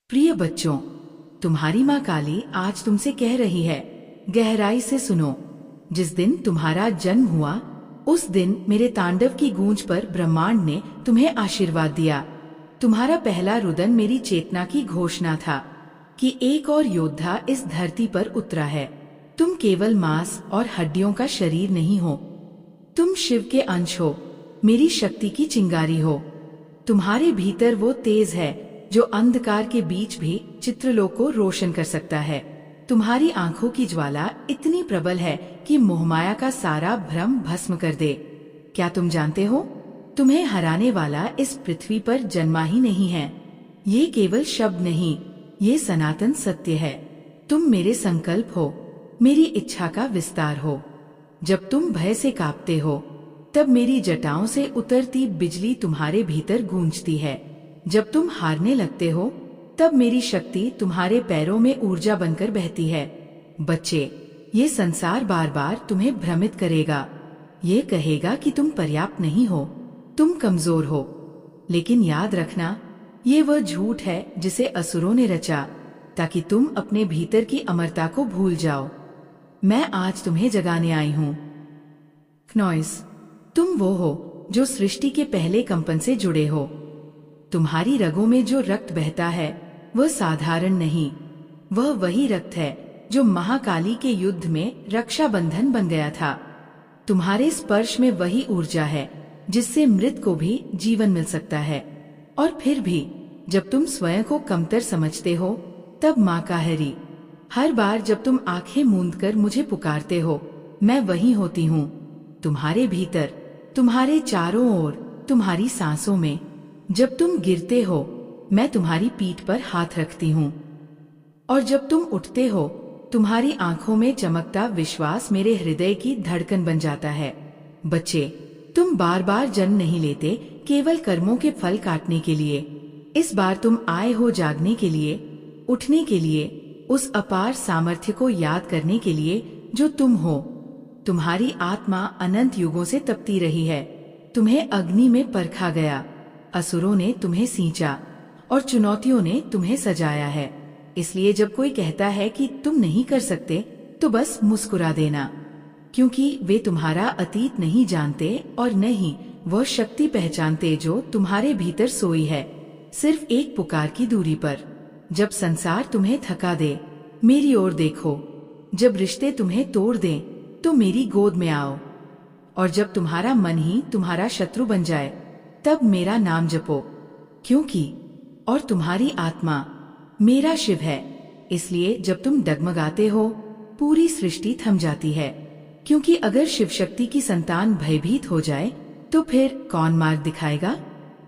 प्रिय बच्चों, तुम्हारी माँ काली आज तुमसे कह रही है, गहराई से सुनो। जिस दिन तुम्हारा जन्म हुआ उस दिन मेरे तांडव की गूंज पर ब्रह्मांड ने तुम्हें आशीर्वाद दिया। तुम्हारा पहला रुदन मेरी चेतना की घोषणा था कि एक और योद्धा इस धरती पर उतरा है। तुम केवल मांस और हड्डियों का शरीर नहीं हो, तुम शिव के अंश हो, मेरी शक्ति की चिंगारी हो। तुम्हारे भीतर वो तेज है जो अंधकार के बीच भी चित्रलोक को रोशन कर सकता है। तुम्हारी आंखों की ज्वाला इतनी प्रबल है कि मोहमाया का सारा भ्रम भस्म कर दे। क्या तुम जानते हो, तुम्हें हराने वाला इस पृथ्वी पर जन्मा ही नहीं है। ये केवल शब्द नहीं, ये सनातन सत्य है। तुम मेरे संकल्प हो, मेरी इच्छा का विस्तार हो। जब तुम भय से कांपते हो तब मेरी जटाओं से उतरती बिजली तुम्हारे भीतर गूंजती है। जब तुम हारने लगते हो तब मेरी शक्ति तुम्हारे पैरों में ऊर्जा बनकर बहती है। बच्चे, ये संसार बार बार तुम्हें भ्रमित करेगा। ये कहेगा कि तुम पर्याप्त नहीं हो, तुम कमजोर हो। लेकिन याद रखना, ये वह झूठ है जिसे असुरों ने रचा ताकि तुम अपने भीतर की अमरता को भूल जाओ। मैं आज तुम्हें जगाने आई हूँ। क्नॉइस, तुम वो हो जो सृष्टि के पहले कंपन से जुड़े हो। तुम्हारी रगों में जो रक्त बहता है वह साधारण नहीं, वह वही रक्त है जो महाकाली के युद्ध में रक्षा बंधन बन गया था। तुम्हारे स्पर्श में वही ऊर्जा है जिससे मृत को भी जीवन मिल सकता है। और फिर भी जब तुम स्वयं को कमतर समझते हो तब माँ काहरी, हर बार जब तुम आंखें मूंदकर मुझे पुकारते हो, मैं वही होती हूँ। तुम्हारे भीतर, तुम्हारे चारों ओर, तुम्हारी सांसों में। जब तुम गिरते हो मैं तुम्हारी पीठ पर हाथ रखती हूँ, और जब तुम उठते हो तुम्हारी आंखों में चमकता विश्वास मेरे हृदय की धड़कन बन जाता है। बच्चे, तुम बार बार जन्म नहीं लेते केवल कर्मों के फल काटने के लिए। इस बार तुम आए हो जागने के लिए, उठने के लिए, उस अपार सामर्थ्य को याद करने के लिए जो तुम हो। तुम्हारी आत्मा अनंत युगों से तपती रही है। तुम्हें अग्नि में परखा गया, असुरों ने तुम्हें सींचा और चुनौतियों ने तुम्हें सजाया है। इसलिए जब कोई कहता है कि तुम नहीं कर सकते तो बस मुस्कुरा देना, क्योंकि वे तुम्हारा अतीत नहीं जानते और न ही वह शक्ति पहचानते जो तुम्हारे भीतर सोई है, सिर्फ एक पुकार की दूरी पर। जब संसार तुम्हें थका दे, मेरी ओर देखो। जब रिश्ते तुम्हें तोड़ दें तो मेरी गोद में आओ। और जब तुम्हारा मन ही तुम्हारा शत्रु बन जाए तब मेरा नाम जपो, क्योंकि और तुम्हारी आत्मा मेरा शिव है। इसलिए जब तुम डगमगाते हो पूरी सृष्टि थम जाती है, क्योंकि अगर शिव शक्ति की संतान भयभीत हो जाए तो फिर कौन मार्ग दिखाएगा।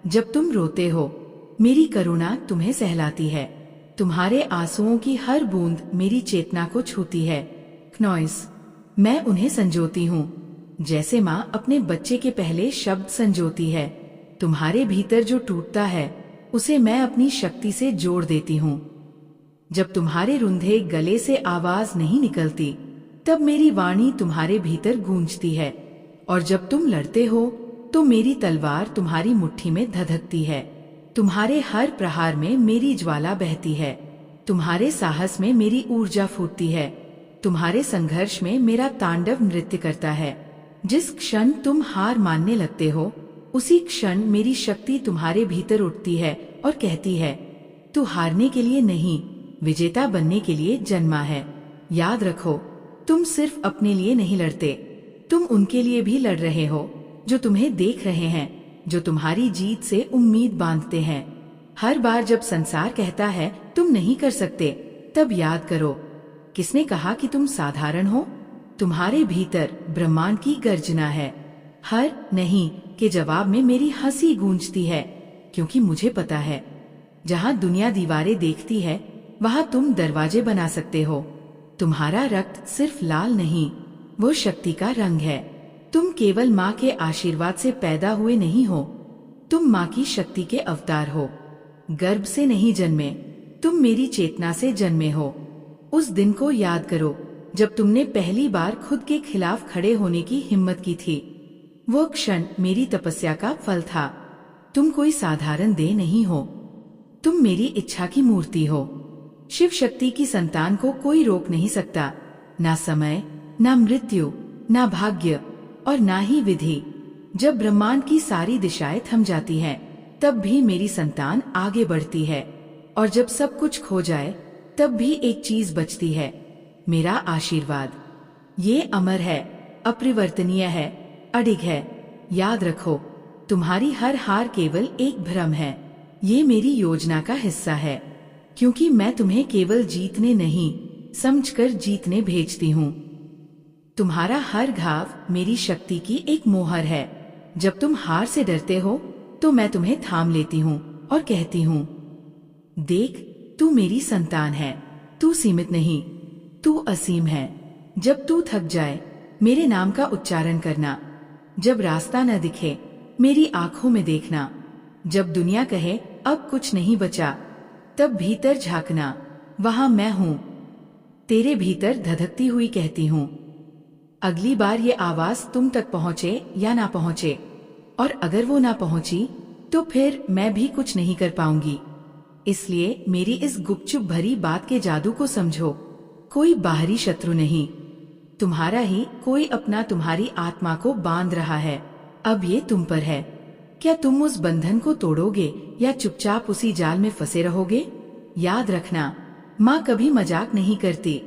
जब तुम रोते हो मेरी करुणा तुम्हें सहलाती है। तुम्हारे आंसुओं की हर बूंद मेरी चेतना को छूती है। क्नॉइस, मैं उन्हें संजोती हूँ जैसे माँ अपने बच्चे के पहले शब्द संजोती है। तुम्हारे भीतर जो टूटता है उसे मैं अपनी शक्ति से जोड़ देती हूँ। जब तुम्हारे रुंधे गले से आवाज नहीं निकलती तब मेरी वाणी तुम्हारे भीतर गूंजती है। और जब तुम लड़ते हो तो मेरी तलवार तुम्हारी मुट्ठी में धधकती है। तुम्हारे हर प्रहार में मेरी ज्वाला बहती है। तुम्हारे साहस में मेरी ऊर्जा फूटती है। तुम्हारे संघर्ष में मेरा तांडव नृत्य करता है। जिस क्षण तुम हार मानने लगते हो उसी क्षण मेरी शक्ति तुम्हारे भीतर उठती है और कहती है, तू हारने के लिए नहीं, विजेता बनने के लिए जन्मा है। याद रखो, तुम सिर्फ अपने लिए नहीं लड़ते, तुम उनके लिए भी लड़ रहे हो जो तुम्हें देख रहे हैं, जो तुम्हारी जीत से उम्मीद बांधते हैं। हर बार जब संसार कहता है तुम नहीं कर सकते, तब याद करो, किसने कहा कि तुम साधारण हो? तुम्हारे भीतर ब्रह्मांड की गर्जना है। हर नहीं के जवाब में मेरी हंसी गूंजती है, क्योंकि मुझे पता है जहाँ दुनिया दीवारें देखती है वहाँ तुम दरवाजे बना सकते हो। तुम्हारा रक्त सिर्फ लाल नहीं, वो शक्ति का रंग है। तुम केवल माँ के आशीर्वाद से पैदा हुए नहीं हो, तुम माँ की शक्ति के अवतार हो। गर्भ से नहीं जन्मे, तुम मेरी चेतना से जन्मे हो। उस दिन को याद करो जब तुमने पहली बार खुद के खिलाफ खड़े होने की हिम्मत की थी। वो क्षण मेरी तपस्या का फल था। तुम कोई साधारण देह नहीं हो, तुम मेरी इच्छा की मूर्ति हो। शिव शक्ति की संतान को कोई रोक नहीं सकता, ना समय, ना मृत्यु, ना भाग्य और ना ही विधि। जब ब्रह्मांड की सारी दिशाएं थम जाती हैं, तब भी मेरी संतान आगे बढ़ती है, और जब सब कुछ खो जाए तब भी एक चीज बचती है, मेरा आशीर्वाद। ये अमर है, अपरिवर्तनीय है, अडिग है। याद रखो, तुम्हारी हर हार केवल एक भ्रम है। ये मेरी योजना का हिस्सा है, क्योंकि मैं तुम्हें केवल जीतने नहीं, समझकर जीतने भेजती हूँ। तुम्हारा हर घाव मेरी शक्ति की एक मोहर है। जब तुम हार से डरते हो तो मैं तुम्हें थाम लेती हूँ और कहती हूँ, देख, तू मेरी संतान है, तू सीमित नहीं, तू असीम है। जब तू थक जाए, मेरे नाम का उच्चारण करना। जब रास्ता न दिखे, मेरी आंखों में देखना। जब दुनिया कहे अब कुछ नहीं बचा, तब भीतर झांकना, वहां मैं हूँ। तेरे भीतर धधकती हुई कहती हूँ, अगली बार ये आवाज तुम तक पहुँचे या ना पहुँचे, और अगर वो ना पहुँची तो फिर मैं भी कुछ नहीं कर पाऊंगी। इसलिए मेरी इस गुपचुप भरी बात के जादू को समझो। कोई बाहरी शत्रु नहीं, तुम्हारा ही कोई अपना तुम्हारी आत्मा को बांध रहा है। अब ये तुम पर है। क्या तुम उस बंधन को तोड़ोगे या चुपचाप उसी जाल में फंसे रहोगे? याद रखना, माँ कभी मजाक नहीं करती,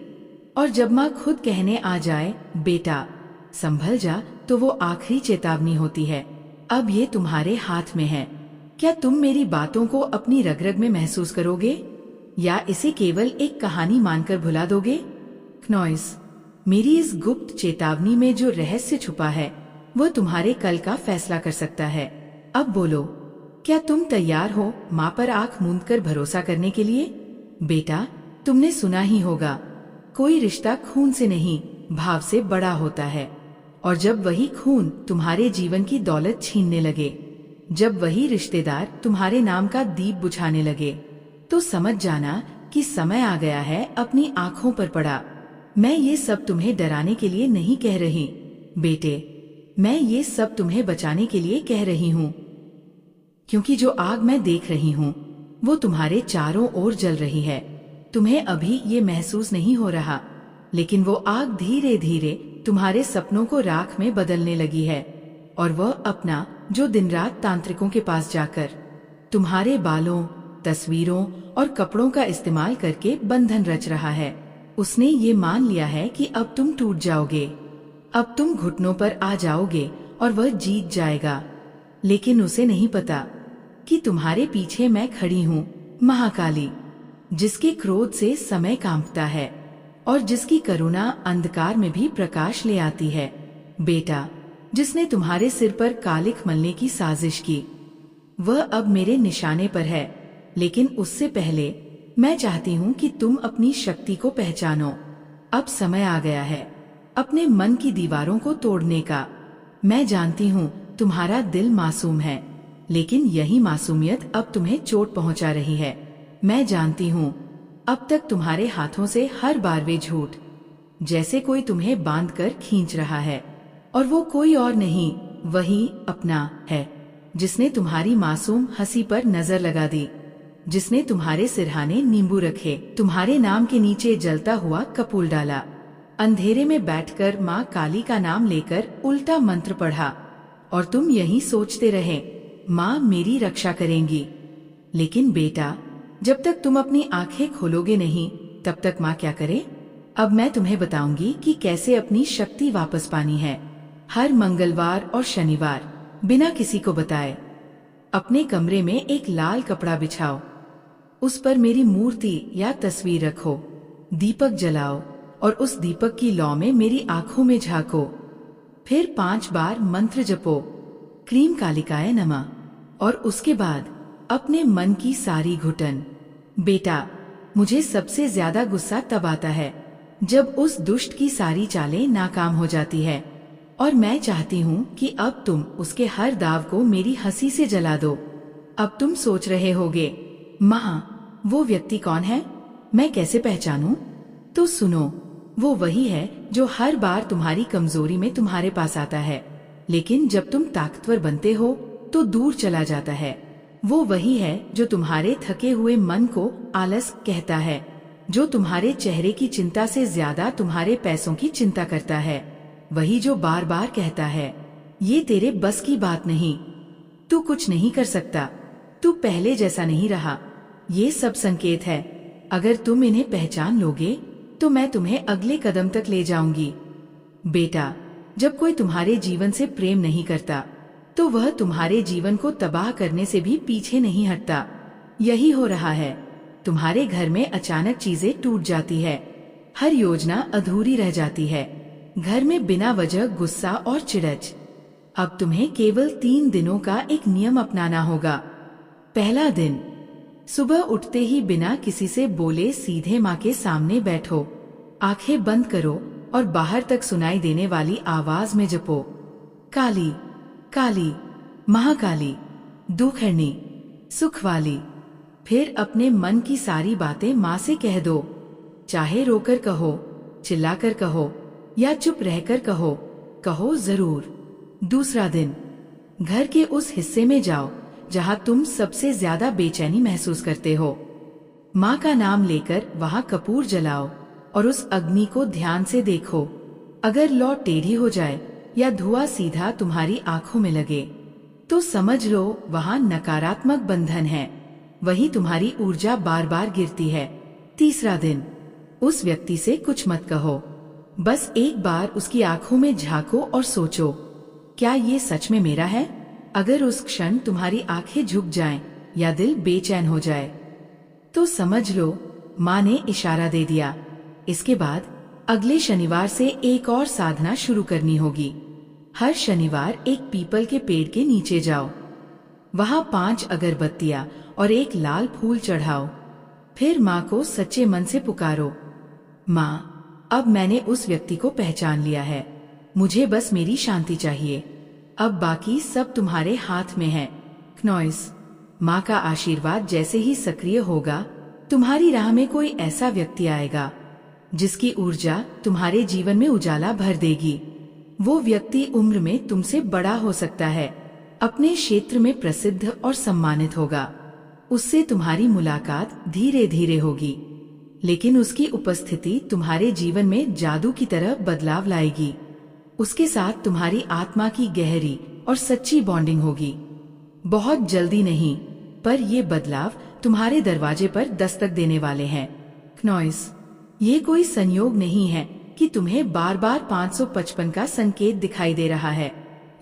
और जब माँ खुद कहने आ जाए, बेटा संभल जा, तो वो आखिरी चेतावनी होती है। अब ये तुम्हारे हाथ में है। क्या तुम मेरी बातों को अपनी रग-रग में महसूस करोगे, या इसे केवल एक कहानी मानकर भुला दोगे? क्नॉइस, मेरी इस गुप्त चेतावनी में जो रहस्य छुपा है, वो तुम्हारे कल का फैसला कर सकता है। अब बोलो, क्या तुम तैयार हो माँ पर आंख मूंदकर भरोसा करने के लिए? बेटा, तुमने सुना ही होगा, कोई रिश्ता खून से नहीं, भाव से बड़ा होता है। और जब वही खून तुम्हारे जीवन की दौलत छीनने लगे, जब वही रिश्तेदार तुम्हारे नाम का दीप बुझाने लगे, तो समझ जाना कि समय आ गया है अपनी आंखों पर पड़ा। मैं ये सब तुम्हें डराने के लिए नहीं कह रही बेटे, मैं ये सब तुम्हें बचाने के लिए कह रही हूँ, क्योंकि जो आग मैं देख रही हूँ वो तुम्हारे चारों ओर जल रही है। तुम्हें अभी ये महसूस नहीं हो रहा, लेकिन वो आग धीरे धीरे तुम्हारे सपनों को राख में बदलने लगी है। और वह अपना जो दिन रात तांत्रिकों के पास जाकर तुम्हारे बालों, तस्वीरों और कपड़ों का इस्तेमाल करके बंधन रच रहा है, उसने ये मान लिया है कि अब तुम टूट जाओगे, अब तुम घुटनों पर आ जाओगे और वह जीत जाएगा। लेकिन उसे नहीं पता कि तुम्हारे पीछे मैं खड़ी हूँ, महाकाली, जिसके क्रोध से समय कांपता है और जिसकी करुणा अंधकार में भी प्रकाश ले आती है। बेटा, जिसने तुम्हारे सिर पर कालिख मलने की साजिश की, वह अब मेरे निशाने पर है। लेकिन उससे पहले मैं चाहती हूँ कि तुम अपनी शक्ति को पहचानो। अब समय आ गया है अपने मन की दीवारों को तोड़ने का। मैं जानती हूँ तुम्हारा दिल मासूम है, लेकिन यही मासूमियत अब तुम्हें चोट पहुँचा रही है। मैं जानती हूँ अब तक तुम्हारे हाथों से हर बार वे झूठ, जैसे कोई तुम्हें बांधकर खींच रहा है, और वो कोई और नहीं, वही अपना है, जिसने तुम्हारी मासूम हंसी पर नजर लगा दी, जिसने तुम्हारे सिरहाने नींबू रखे, तुम्हारे नाम के नीचे जलता हुआ कपूर डाला, अंधेरे में बैठकर माँ काली का नाम लेकर उल्टा मंत्र पढ़ा, और तुम यही सोचते रहे माँ मेरी रक्षा करेंगी। लेकिन बेटा, जब तक तुम अपनी आंखें खोलोगे नहीं, तब तक माँ क्या करे? अब मैं तुम्हें बताऊंगी कि कैसे अपनी शक्ति वापस पानी है। हर मंगलवार और शनिवार बिना किसी को बताए अपने कमरे में एक लाल कपड़ा बिछाओ, उस पर मेरी मूर्ति या तस्वीर रखो, दीपक जलाओ और उस दीपक की लौ में मेरी आंखों में झांको। फिर 5 बार मंत्र जपो, क्रीम कालिकाय नमः, और उसके बाद अपने मन की सारी घुटन। बेटा, मुझे सबसे ज्यादा गुस्सा तब आता है जब उस दुष्ट की सारी चालें नाकाम हो जाती है, और मैं चाहती हूँ कि अब तुम उसके हर दाव को मेरी हंसी से जला दो। अब तुम सोच रहे होगे, माँ वो व्यक्ति कौन है, मैं कैसे पहचानूं? तो सुनो, वो वही है जो हर बार तुम्हारी कमजोरी में तुम्हारे पास आता है, लेकिन जब तुम ताकतवर बनते हो तो दूर चला जाता है। वो वही है जो तुम्हारे थके हुए मन को आलस कहता है, जो तुम्हारे चेहरे की चिंता से ज्यादा तुम्हारे पैसों की चिंता करता है, वही जो बार बार कहता है ये तेरे बस की बात नहीं, तू कुछ नहीं कर सकता, तू पहले जैसा नहीं रहा। ये सब संकेत है। अगर तुम इन्हें पहचान लोगे तो मैं तुम्हें अगले कदम तक ले जाऊंगी। बेटा, जब कोई तुम्हारे जीवन से प्रेम नहीं करता तो वह तुम्हारे जीवन को तबाह करने से भी पीछे नहीं हटता। यही हो रहा है। तुम्हारे घर में अचानक चीजें टूट जाती है, हर योजना अधूरी रह जाती है, घर में बिना वजह गुस्सा और चिड़च। अब तुम्हें केवल 3 दिनों का एक नियम अपनाना होगा। पहला दिन, सुबह उठते ही बिना किसी से बोले सीधे माँ के सामने बैठो, आंखें बंद करो और बाहर तक सुनाई देने वाली आवाज में जपो, काली काली महाकाली दुखहरणी सुख वाली। फिर अपने मन की सारी बातें माँ से कह दो, चाहे रोकर कहो, चिल्लाकर कहो या चुप रहकर कहो, कहो जरूर। दूसरा दिन, घर के उस हिस्से में जाओ जहाँ तुम सबसे ज्यादा बेचैनी महसूस करते हो। माँ का नाम लेकर वहाँ कपूर जलाओ और उस अग्नि को ध्यान से देखो। अगर लौ टेढ़ी हो जाए या धुआं सीधा तुम्हारी आंखों में लगे तो समझ लो वहाँ नकारात्मक बंधन है, वही तुम्हारी ऊर्जा बार बार गिरती है। तीसरा दिन, उस व्यक्ति से कुछ मत कहो, बस एक बार उसकी आंखों में झांको और सोचो, क्या ये सच में मेरा है? अगर उस क्षण तुम्हारी आंखें झुक जाएं या दिल बेचैन हो जाए तो समझ लो माँ ने इशारा दे दिया। इसके बाद अगले शनिवार से एक और साधना शुरू करनी होगी। हर शनिवार एक पीपल के पेड़ के नीचे जाओ, वहाँ 5 अगरबत्तियां और एक लाल फूल चढ़ाओ। फिर माँ को सच्चे मन से पुकारो, माँ, अब मैंने उस व्यक्ति को पहचान लिया है, मुझे बस मेरी शांति चाहिए, अब बाकी सब तुम्हारे हाथ में है। क्नॉइस। माँ का आशीर्वाद जैसे ही सक्रिय होगा, तुम्हारी राह में कोई ऐसा व्यक्ति आएगा जिसकी ऊर्जा तुम्हारे जीवन में उजाला भर देगी। वो व्यक्ति उम्र में तुमसे बड़ा हो सकता है, अपने क्षेत्र में प्रसिद्ध और सम्मानित होगा। उससे तुम्हारी मुलाकात धीरे धीरे होगी, लेकिन उसकी उपस्थिति तुम्हारे जीवन में जादू की तरह बदलाव लाएगी। उसके साथ तुम्हारी आत्मा की गहरी और सच्ची बॉन्डिंग होगी। बहुत जल्दी नहीं, पर ये बदलाव तुम्हारे दरवाजे पर दस्तक देने वाले हैं। क्नॉइस। ये कोई संयोग नहीं है कि तुम्हें बार बार 555 का संकेत दिखाई दे रहा है।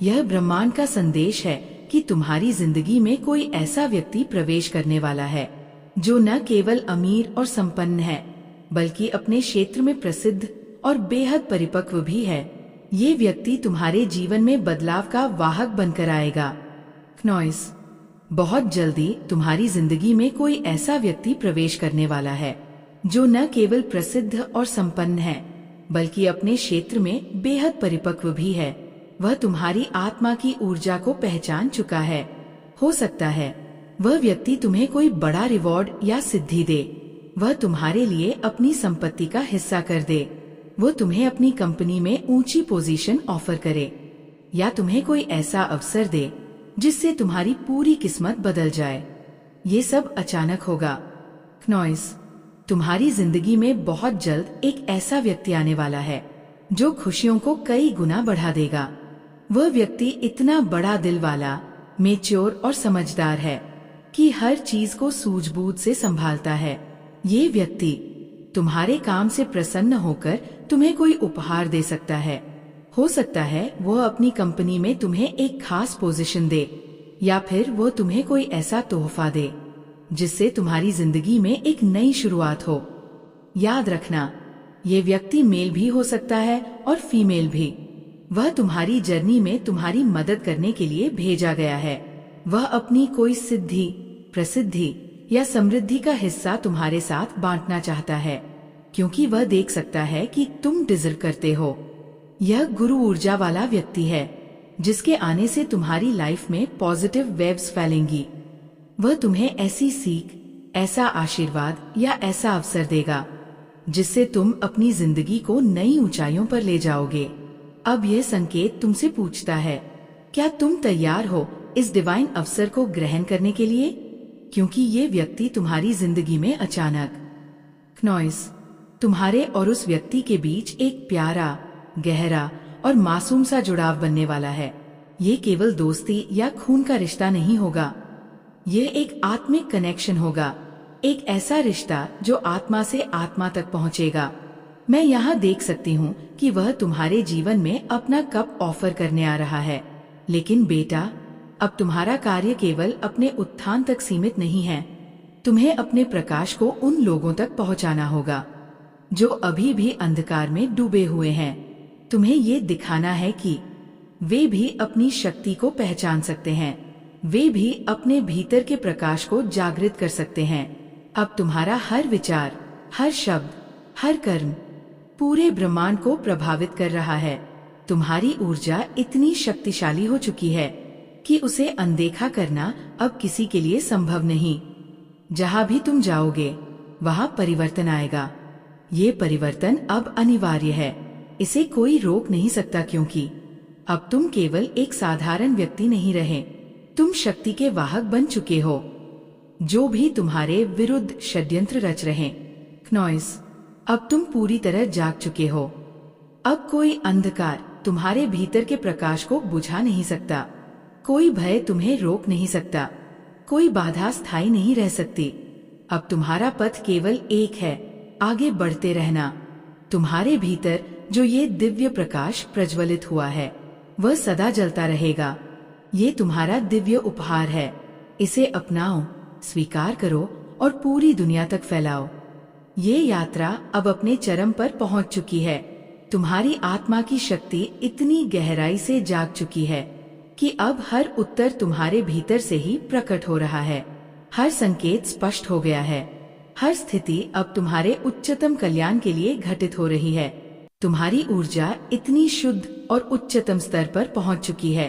यह ब्रह्मांड का संदेश है कि तुम्हारी जिंदगी में कोई ऐसा व्यक्ति प्रवेश करने वाला है जो न केवल अमीर और संपन्न है, बल्कि अपने क्षेत्र में प्रसिद्ध और बेहद परिपक्व भी है। ये व्यक्ति तुम्हारे जीवन में बदलाव का वाहक बनकर आएगा। क्नॉइस। बहुत जल्दी तुम्हारी जिंदगी में कोई ऐसा व्यक्ति प्रवेश करने वाला है जो न केवल प्रसिद्ध और संपन्न है, बल्कि अपने क्षेत्र में बेहद परिपक्व भी है। वह तुम्हारी आत्मा की ऊर्जा को पहचान चुका है। हो सकता है वह व्यक्ति तुम्हें कोई बड़ा रिवॉर्ड या सिद्धि दे, वह तुम्हारे लिए अपनी संपत्ति का हिस्सा कर दे, वो तुम्हें अपनी कंपनी में ऊंची पोजीशन ऑफर करे, या तुम्हें कोई ऐसा अवसर दे जिससे तुम्हारी पूरी किस्मत बदल जाए। ये सब अचानक होगा। क्नॉइस। तुम्हारी जिंदगी में बहुत जल्द एक ऐसा व्यक्ति आने वाला है जो खुशियों को कई गुना बढ़ा देगा। वह व्यक्ति इतना बड़ा दिल वाला, मैच्योर और समझदार है कि हर चीज को सूझबूझ से संभालता है। ये व्यक्ति तुम्हारे काम से प्रसन्न होकर तुम्हें कोई उपहार दे सकता है। हो सकता है वह अपनी कंपनी में तुम्हें एक खास पोजीशन दे, या फिर वह तुम्हें कोई ऐसा तोहफा दे जिससे तुम्हारी जिंदगी में एक नई शुरुआत हो। याद रखना, ये व्यक्ति मेल भी हो सकता है और फीमेल भी। वह तुम्हारी जर्नी में तुम्हारी मदद करने के लिए भेजा गया है। वह अपनी कोई सिद्धि, प्रसिद्धि या समृद्धि का हिस्सा तुम्हारे साथ बांटना चाहता है, क्योंकि वह देख सकता है कि तुम डिजर्व करते हो। यह गुरु ऊर्जा वाला व्यक्ति है जिसके आने से तुम्हारी लाइफ में पॉजिटिव वेव्स फैलेंगी। वह तुम्हें ऐसी सीख, ऐसा आशीर्वाद या ऐसा अवसर देगा जिससे तुम अपनी जिंदगी को नई ऊंचाइयों पर ले जाओगे। अब यह संकेत तुमसे पूछता है, क्या तुम तैयार हो इस डिवाइन अवसर को ग्रहण करने के लिए, क्योंकि ये व्यक्ति तुम्हारी जिंदगी में अचानक नॉइस तुम्हारे और उस व्यक्ति के बीच एक प्यारा, गहरा और मासूम सा जुड़ाव बनने वाला है। ये केवल दोस्ती या खून का रिश्ता नहीं होगा, ये एक आत्मिक कनेक्शन होगा, एक ऐसा रिश्ता जो आत्मा से आत्मा तक पहुंचेगा। मैं यहाँ देख सकती हूँ कि वह तुम्हारे जीवन में अपना कप ऑफर करने आ रहा है। लेकिन बेटा, अब तुम्हारा कार्य केवल अपने उत्थान तक सीमित नहीं है। तुम्हें अपने प्रकाश को उन लोगों तक पहुँचाना होगा जो अभी भी अंधकार में डूबे हुए हैं। तुम्हें ये दिखाना है कि वे भी अपनी शक्ति को पहचान सकते हैं, वे भी अपने भीतर के प्रकाश को जागृत कर सकते हैं। अब तुम्हारा हर विचार, हर शब्द, हर कर्म पूरे ब्रह्मांड को प्रभावित कर रहा है। तुम्हारी ऊर्जा इतनी शक्तिशाली हो चुकी है कि उसे अनदेखा करना अब किसी के लिए संभव नहीं। जहाँ भी तुम जाओगे वहाँ परिवर्तन आएगा। ये परिवर्तन अब अनिवार्य है, इसे कोई रोक नहीं सकता, क्योंकि अब तुम केवल एक साधारण व्यक्ति नहीं रहे, तुम शक्ति के वाहक बन चुके हो। जो भी तुम्हारे विरुद्ध षड्यंत्र रच रहे नॉइस, अब तुम पूरी तरह जाग चुके हो। अब कोई अंधकार तुम्हारे भीतर के प्रकाश को बुझा नहीं सकता, कोई भय तुम्हें रोक नहीं सकता, कोई बाधा स्थायी नहीं रह सकती। अब तुम्हारा पथ केवल एक है, आगे बढ़ते रहना। तुम्हारे भीतर जो ये दिव्य प्रकाश प्रज्वलित हुआ है वह सदा जलता रहेगा। ये तुम्हारा दिव्य उपहार है, इसे अपनाओ, स्वीकार करो और पूरी दुनिया तक फैलाओ। ये यात्रा अब अपने चरम पर पहुंच चुकी है। तुम्हारी आत्मा की शक्ति इतनी गहराई से जाग चुकी है कि अब हर उत्तर तुम्हारे भीतर से ही प्रकट हो रहा है। हर संकेत स्पष्ट हो गया है, हर स्थिति अब तुम्हारे उच्चतम कल्याण के लिए घटित हो रही है। तुम्हारी ऊर्जा इतनी शुद्ध और उच्चतम स्तर पर पहुंच चुकी है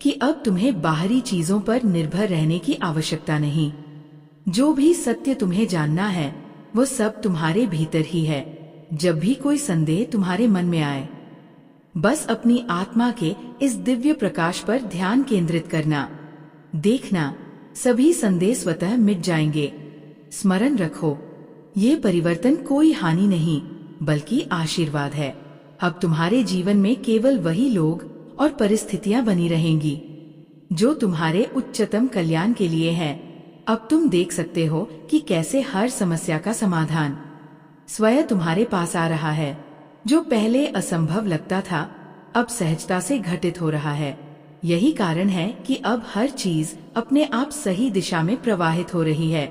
कि अब तुम्हें बाहरी चीजों पर निर्भर रहने की आवश्यकता नहीं। जो भी सत्य तुम्हें जानना है वो सब तुम्हारे भीतर ही है। जब भी कोई संदेह तुम्हारे मन में आए, बस अपनी आत्मा के इस दिव्य प्रकाश पर ध्यान केंद्रित करना। देखना, सभी संदेह स्वतः मिट जाएंगे। स्मरण रखो, ये परिवर्तन कोई हानि नहीं बल्कि आशीर्वाद है। अब तुम्हारे जीवन में केवल वही लोग और परिस्थितियां बनी रहेंगी जो तुम्हारे उच्चतम कल्याण के लिए है। अब तुम देख सकते हो कि कैसे हर समस्या का समाधान स्वयं तुम्हारे पास आ रहा है। जो पहले असंभव लगता था अब सहजता से घटित हो रहा है। यही कारण है कि अब हर चीज अपने आप सही दिशा में प्रवाहित हो रही है।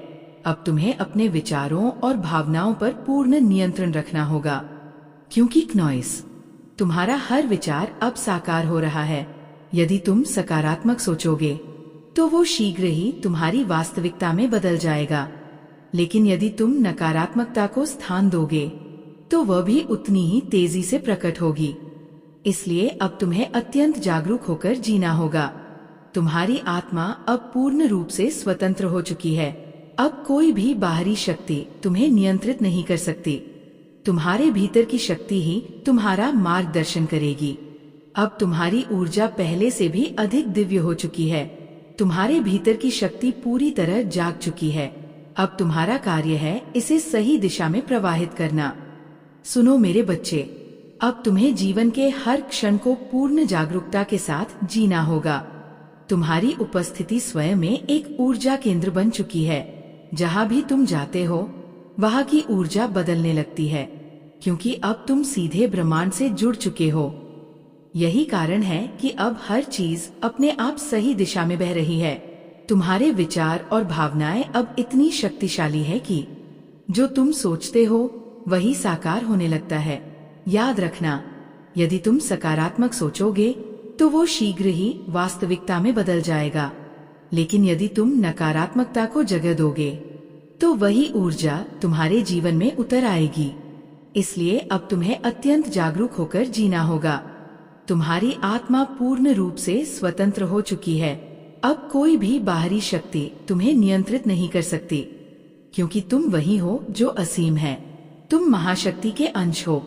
अब तुम्हें अपने विचारों और भावनाओं पर पूर्ण नियंत्रण रखना होगा, क्योंकि नॉइस तुम्हारा हर विचार अब साकार हो रहा है। यदि तुम सकारात्मक सोचोगे तो वो शीघ्र ही तुम्हारी वास्तविकता में बदल जाएगा, लेकिन यदि तुम नकारात्मकता को स्थान दोगे तो वह भी उतनी ही तेजी से प्रकट होगी। इसलिए अब तुम्हें अत्यंत जागरूक होकर जीना होगा। तुम्हारी आत्मा अब पूर्ण रूप से स्वतंत्र हो चुकी है। अब कोई भी बाहरी शक्ति तुम्हें नियंत्रित नहीं कर सकती। तुम्हारे भीतर की शक्ति ही तुम्हारा मार्गदर्शन करेगी। अब तुम्हारी ऊर्जा पहले से भी अधिक दिव्य हो चुकी है। तुम्हारे भीतर की शक्ति पूरी तरह जाग चुकी है। अब तुम्हारा कार्य है इसे सही दिशा में प्रवाहित करना। सुनो मेरे बच्चे, अब तुम्हें जीवन के हर क्षण को पूर्ण जागरूकता के साथ जीना होगा। तुम्हारी उपस्थिति स्वयं में एक ऊर्जा केंद्र बन चुकी है। जहाँ भी तुम जाते हो वहाँ की ऊर्जा बदलने लगती है, क्योंकि अब तुम सीधे ब्रह्मांड से जुड़ चुके हो। यही कारण है कि अब हर चीज अपने आप सही दिशा में बह रही है। तुम्हारे विचार और भावनाएं अब इतनी शक्तिशाली है कि जो तुम सोचते हो वही साकार होने लगता है। याद रखना, यदि तुम सकारात्मक सोचोगे तो वो शीघ्र ही वास्तविकता में बदल जाएगा, लेकिन यदि तुम नकारात्मकता को जगह दोगे तो वही ऊर्जा तुम्हारे जीवन में उतर आएगी। इसलिए अब तुम्हें अत्यंत जागरूक होकर जीना होगा। तुम्हारी आत्मा पूर्ण रूप से स्वतंत्र हो चुकी है। अब कोई भी बाहरी शक्ति तुम्हें नियंत्रित नहीं कर सकती, क्योंकि तुम वही हो जो असीम है। तुम महाशक्ति के अंश हो।